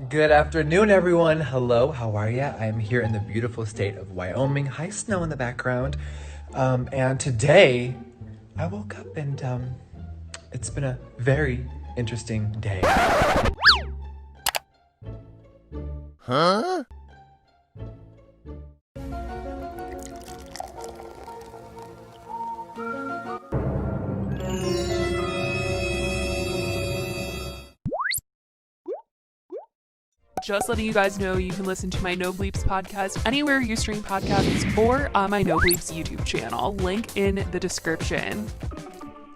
Good afternoon, everyone. Hello, how are ya? I'm here in the beautiful state of Wyoming. Hi, snow in the background. And today I woke up and it's been a very interesting day. Huh? Just letting you guys know you can listen to my No Bleeps podcast anywhere you stream podcasts or on my No Bleeps YouTube channel. Link in the description.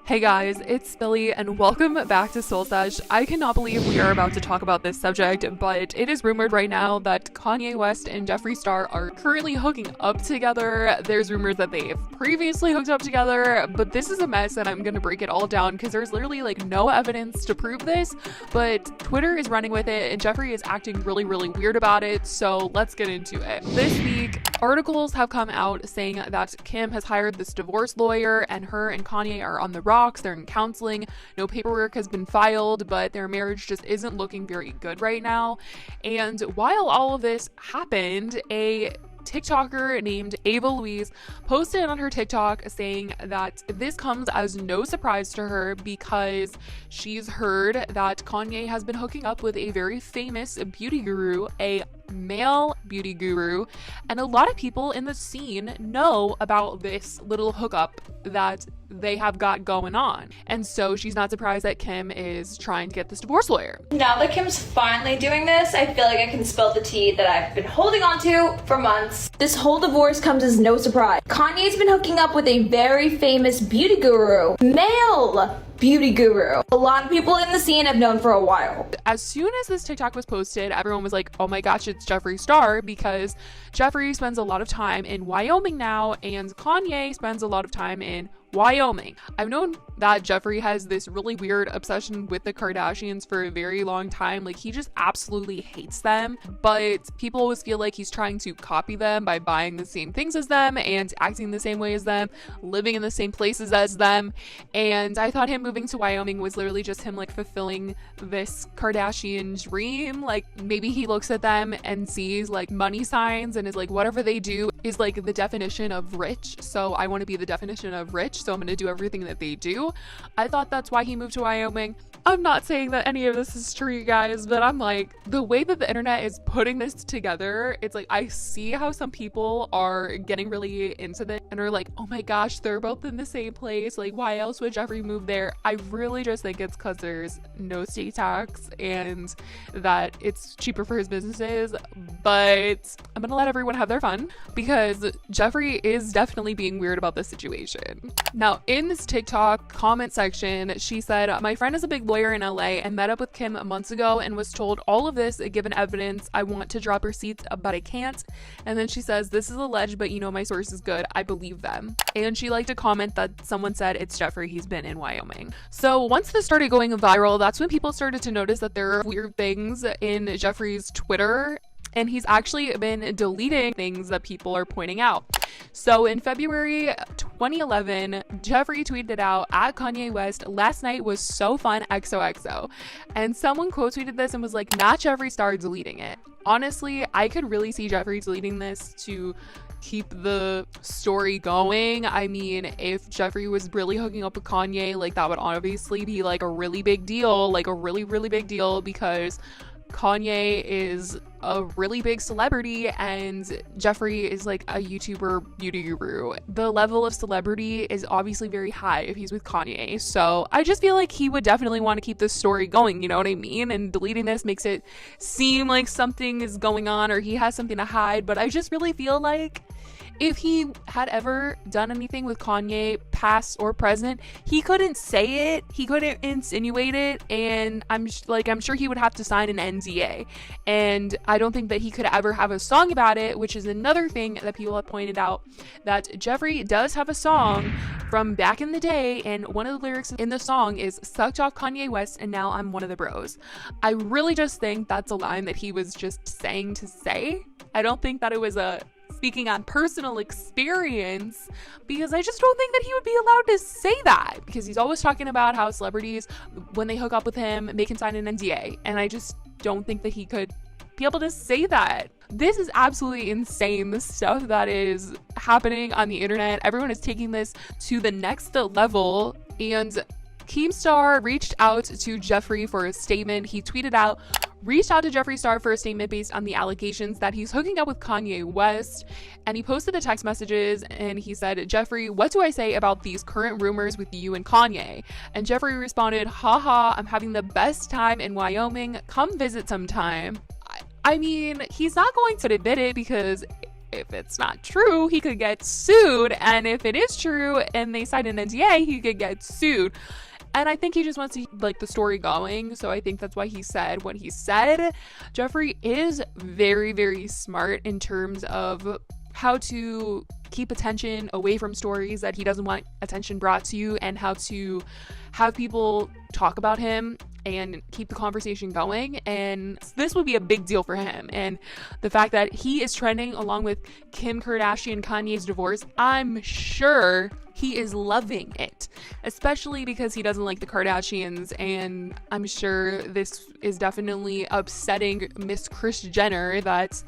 Hey guys, it's Billy and welcome back to Soul Sesh. I cannot believe we are about to talk about this subject, but it is rumored right now that Kanye West and Jeffree Star are currently hooking up together. There's rumors that they have previously hooked up together, but this is a mess and I'm gonna break it all down because there's literally no evidence to prove this, but Twitter is running with it and Jeffree is acting really weird about it, so let's get into it. This week, articles have come out saying that Kim has hired this divorce lawyer and her and Kanye are on the rocks. They're in counseling. No paperwork has been filed, but their marriage just isn't looking very good right now. And while all of this happened, a TikToker named Ava Louise posted on her TikTok saying that this comes as no surprise to her because she's heard that Kanye has been hooking up with a very famous beauty guru, a male beauty guru, and a lot of people in the scene know about this little hookup that they have got going on. And so she's not surprised that Kim is trying to get this divorce lawyer. Now that Kim's finally doing this, I feel like I can spill the tea that I've been holding on to for months. This whole divorce comes as no surprise. Kanye's been hooking up with a very famous beauty guru, male beauty guru. A lot of people in the scene have known for a while. As soon as this TikTok was posted, everyone was like, oh my gosh, it's Jeffree Star, because Jeffree spends a lot of time in Wyoming now and Kanye spends a lot of time in Wyoming. I've known that Jeffree has this really weird obsession with the Kardashians for a very long time. Like, he just absolutely hates them, but people always feel like he's trying to copy them by buying the same things as them and acting the same way as them, living in the same places as them. And I thought him moving to Wyoming was literally just him fulfilling this Kardashian dream. Like, maybe he looks at them and sees money signs and is like, whatever they do is the definition of rich, so I want to be the definition of rich, so I'm going to do everything that they do. I thought that's why he moved to Wyoming. I'm not saying that any of this is true, you guys, but I'm the way that the internet is putting this together, it's I see how some people are getting really into this and are like, oh my gosh, they're both in the same place, why else would Jeffree move there? I really just think it's because there's no state tax and that it's cheaper for his businesses, but I'm gonna let everyone have their fun because Jeffree is definitely being weird about this situation. Now, in this TikTok comment section, she said, my friend is a big lawyer in LA and met up with Kim months ago and was told all of this given evidence. I want to drop receipts, but I can't. And then she says, this is alleged, but my source is good. I believe them. And she liked a comment that someone said, it's Jeffree, he's been in Wyoming. So once this started going viral, that's when people started to notice that there are weird things in Jeffree's Twitter, and he's actually been deleting things that people are pointing out. So in February 2011, Jeffree tweeted out, at Kanye West, last night was so fun, XOXO. And someone quote tweeted this and was like, not Jeffree Star deleting it. Honestly, I could really see Jeffree deleting this to keep the story going. I mean, if Jeffree was really hooking up with Kanye, that would obviously be a really big deal, a really big deal, because Kanye is a really big celebrity and Jeffree is a YouTuber beauty guru. The level of celebrity is obviously very high if he's with Kanye. So I just feel like he would definitely want to keep this story going, you know what I mean? And deleting this makes it seem like something is going on or he has something to hide. But I just really feel like if he had ever done anything with Kanye, past or present, he couldn't say it, he couldn't insinuate it, and I'm sure he would have to sign an NDA. And I don't think that he could ever have a song about it, which is another thing that people have pointed out, that Jeffree does have a song from back in the day, and one of the lyrics in the song is "Sucked off Kanye West and now I'm one of the bros." I really just think that's a line that he was just saying to say. I don't think that it was a speaking on personal experience, because I just don't think that he would be allowed to say that, because he's always talking about how celebrities, when they hook up with him, make him sign an NDA, and I just don't think that he could be able to say that. This is absolutely insane, the stuff that is happening on the internet. Everyone is taking this to the next level, and Kim Star reached out to Jeffree for a statement. He tweeted out, reached out to Jeffree Star for a statement based on the allegations that he's hooking up with Kanye West. And he posted the text messages and he said, Jeffree, what do I say about these current rumors with you and Kanye? And Jeffree responded, haha, I'm having the best time in Wyoming. Come visit sometime. I mean, he's not going to admit it because if it's not true, he could get sued. And if it is true and they sign an NDA, he could get sued. And I think he just wants to keep, like, the story going. So I think that's why he said what he said. Jeffree is very, very smart in terms of how to keep attention away from stories that he doesn't want attention brought to you, and how to have people talk about him and keep the conversation going. And this would be a big deal for him. And the fact that he is trending along with Kim Kardashian, Kanye's divorce, I'm sure he is loving it, especially because he doesn't like the Kardashians. And I'm sure this is definitely upsetting Miss Kris Jenner, that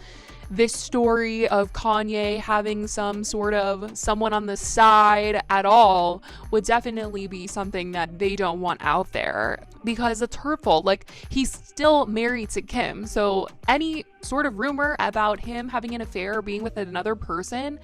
this story of Kanye having some sort of someone on the side at all would definitely be something that they don't want out there, because it's hurtful. Like, he's still married to Kim, so any sort of rumor about him having an affair or being with another person,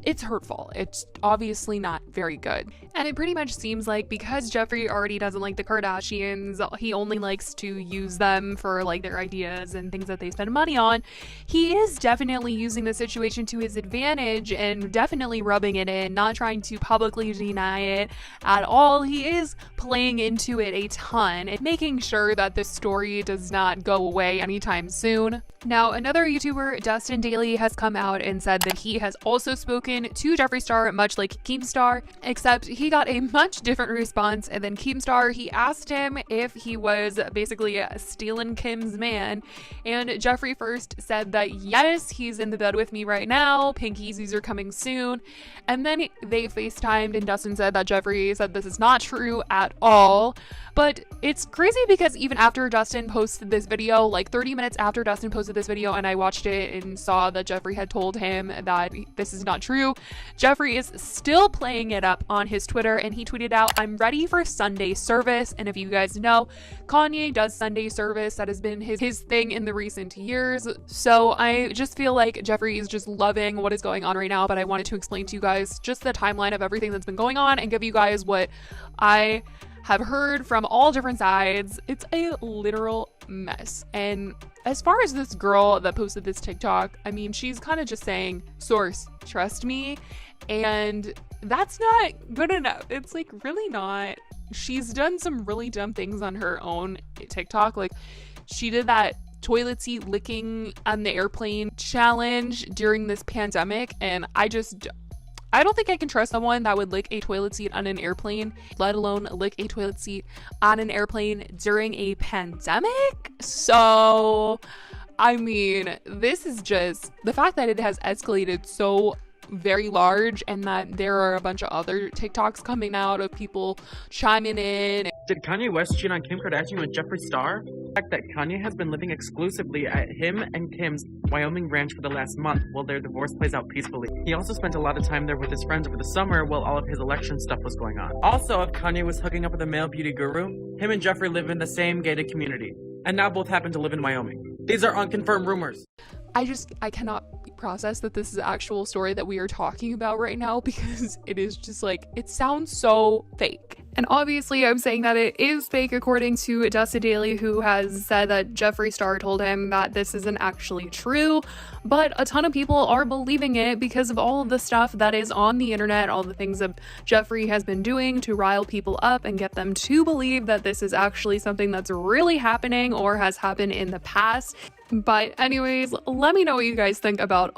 it's hurtful. It's obviously not very good. And it pretty much seems like because Jeffree already doesn't like the Kardashians, he only likes to use them for, like, their ideas and things that they spend money on, he is definitely using the situation to his advantage and definitely rubbing it in, not trying to publicly deny it at all. He is playing into it a ton and making sure that this story does not go away anytime soon. Now, another YouTuber, Dustin Daly, has come out and said that he has also spoken to Jeffree Star, much like Kim Star, except he got a much different response. And then Kim Star, he asked him if he was basically stealing Kim's man, and Jeffree first said that yes, he's in the bed with me right now, pinkies are coming soon. And then they FaceTimed and Dustin said that Jeffree said this is not true at all. But it's crazy because even after Dustin posted this video, like 30 minutes after Dustin posted this video and I watched it and saw that Jeffree had told him that this is not true, Jeffree is still playing it up on his Twitter, and he tweeted out, I'm ready for Sunday service. And if you guys know, Kanye does Sunday service. That has been his thing in the recent years. So I just feel like Jeffree is just loving what is going on right now. But I wanted to explain to you guys just the timeline of everything that's been going on and give you guys what I have heard from all different sides. It's a literal mess. And as far as this girl that posted this TikTok, I mean, she's kind of just saying, source, trust me. And that's not good enough. It's like really not. She's done some really dumb things on her own TikTok. Like, she did that toilet seat licking on the airplane challenge during this pandemic. And I don't think I can trust someone that would lick a toilet seat on an airplane, let alone lick a toilet seat on an airplane during a pandemic. So, I mean, this is just the fact that it has escalated so very large, and that there are a bunch of other TikToks coming out of people chiming in. Did Kanye West cheat on Kim Kardashian with Jeffree Star? The fact that Kanye has been living exclusively at him and Kim's Wyoming ranch for the last month while their divorce plays out peacefully. He also spent a lot of time there with his friends over the summer while all of his election stuff was going on. Also, if Kanye was hooking up with a male beauty guru, him and Jeffree live in the same gated community, and now both happen to live in Wyoming. These are unconfirmed rumors. I cannot process that this is the actual story that we are talking about right now, because it is just like, it sounds so fake. And obviously I'm saying that it is fake according to Dustin Daly, who has said that Jeffree Star told him that this isn't actually true, but a ton of people are believing it because of all of the stuff that is on the internet, all the things that Jeffree has been doing to rile people up and get them to believe that this is actually something that's really happening or has happened in the past. But anyways, let me know what you guys think about